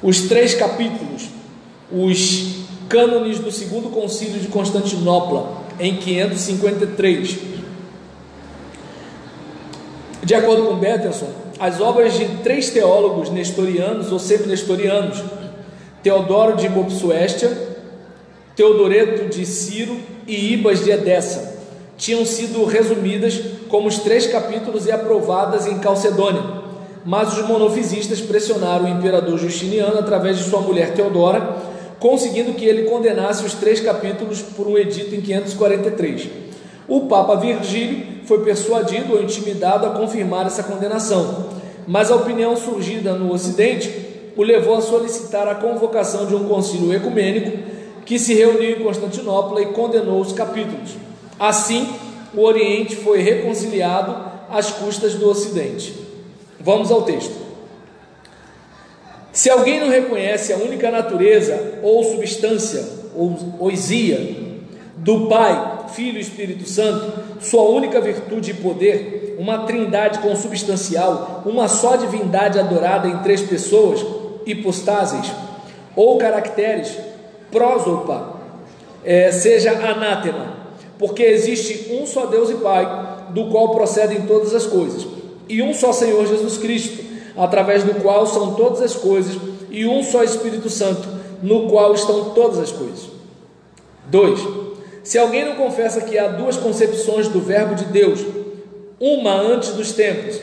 os 3 capítulos, os cânones do Segundo Concílio de Constantinopla, em 553. De acordo com Bateson, as obras de 3 teólogos nestorianos ou semi-nestorianos, Teodoro de Mopsuestia, Teodoreto de Ciro e Ibas de Edessa, tinham sido resumidas como os 3 capítulos e aprovadas em Calcedônia, mas os monofisistas pressionaram o imperador Justiniano através de sua mulher Teodora, conseguindo que ele condenasse os 3 capítulos por um edito em 543. O Papa Virgílio foi persuadido ou intimidado a confirmar essa condenação, mas a opinião surgida no Ocidente o levou a solicitar a convocação de um concílio ecumênico que se reuniu em Constantinopla e condenou os capítulos. Assim, o Oriente foi reconciliado às custas do Ocidente. Vamos ao texto. Se alguém não reconhece a única natureza ou substância, ou ousia, do Pai, Filho e Espírito Santo, sua única virtude e poder, uma trindade consubstancial, uma só divindade adorada em 3 pessoas, hipostáseis, ou caracteres, prósopa, seja anátema, porque existe um só Deus e Pai, do qual procedem todas as coisas, e um só Senhor Jesus Cristo, através do qual são todas as coisas, e um só Espírito Santo, no qual estão todas as coisas. 2. Se alguém não confessa que há 2 concepções do Verbo de Deus, uma antes dos tempos,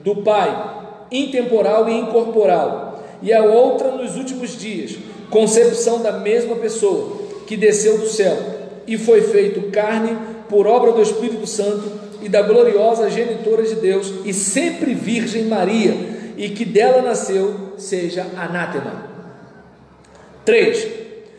do Pai, intemporal e incorporal, e a outra nos últimos dias, concepção da mesma pessoa, que desceu do céu, e foi feito carne por obra do Espírito Santo e da gloriosa genitora de Deus, e sempre Virgem Maria, e que dela nasceu, seja anátema. 3.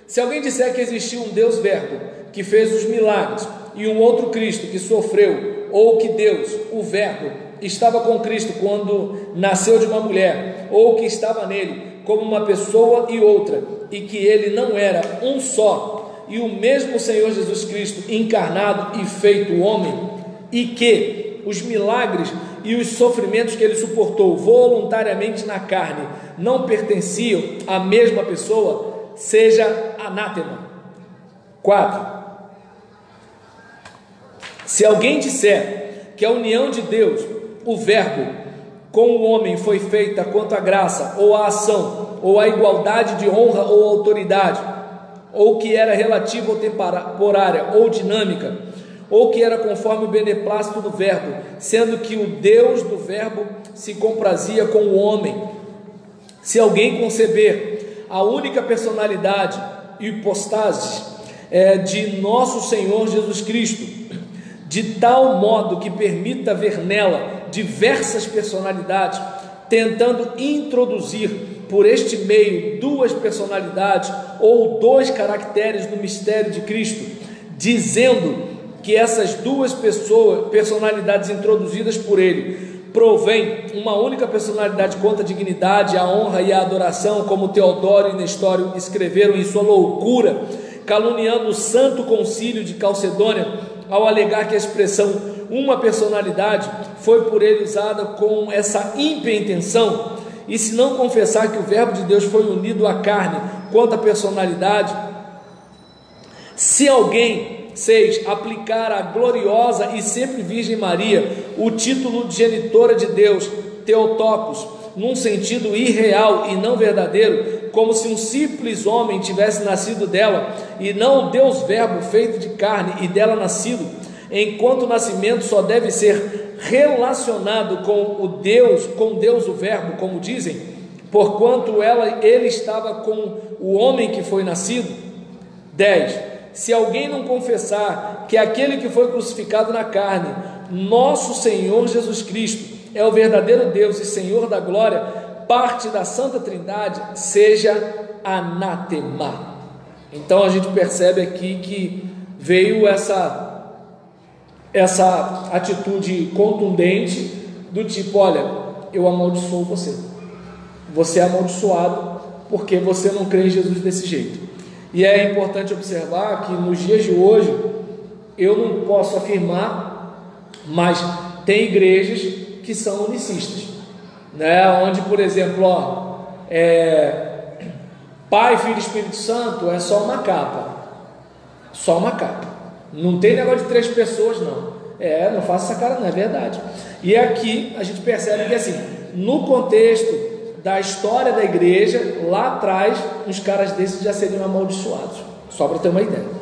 Se alguém disser que existiu um Deus Verbo, que fez os milagres, e um outro Cristo que sofreu, ou que Deus, o Verbo, estava com Cristo quando nasceu de uma mulher, ou que estava nele como uma pessoa e outra, e que ele não era um só, e o mesmo Senhor Jesus Cristo encarnado e feito homem, e que os milagres e os sofrimentos que ele suportou voluntariamente na carne não pertenciam à mesma pessoa, seja anátema. 4. Se alguém disser que a união de Deus, o Verbo, com o homem foi feita quanto à graça, ou à ação, ou à igualdade de honra ou autoridade, ou que era relativa ou temporária, ou dinâmica, ou que era conforme o beneplácito do Verbo, sendo que o Deus do Verbo se comprazia com o homem. Se alguém conceber a única personalidade e hipostase de nosso Senhor Jesus Cristo, de tal modo que permita ver nela diversas personalidades, tentando introduzir por este meio 2 personalidades ou 2 caracteres no mistério de Cristo, dizendo que essas 2 personalidades introduzidas por ele provém uma única personalidade quanto à dignidade, a honra e a adoração, como Teodoro e Nestório escreveram em sua loucura, caluniando o Santo Concílio de Calcedônia, ao alegar que a expressão uma personalidade foi por ele usada com essa ímpia intenção, e se não confessar que o Verbo de Deus foi unido à carne quanto à personalidade, se alguém, 6, aplicar à gloriosa e sempre Virgem Maria o título de genitora de Deus, Theotokos, num sentido irreal e não verdadeiro, como se um simples homem tivesse nascido dela, e não o Deus Verbo feito de carne e dela nascido, enquanto o nascimento só deve ser relacionado com Deus o Verbo, como dizem, porquanto ele estava com o homem que foi nascido. 10. Se alguém não confessar que aquele que foi crucificado na carne, nosso Senhor Jesus Cristo, é o verdadeiro Deus e Senhor da glória, parte da Santa Trindade, seja anátema. Então a gente percebe aqui que veio essa atitude contundente do tipo: olha, eu amaldiçoo você, você é amaldiçoado porque você não crê em Jesus desse jeito. E é importante observar que nos dias de hoje, eu não posso afirmar, mas tem igrejas que são unicistas, né? Onde, por exemplo, Pai, Filho e Espírito Santo é só uma capa. Só uma capa. Não tem negócio de 3 pessoas, não. Não faça essa cara, não é verdade. E aqui a gente percebe que assim, no contexto da história da igreja, lá atrás, uns caras desses já seriam amaldiçoados. Só para ter uma ideia.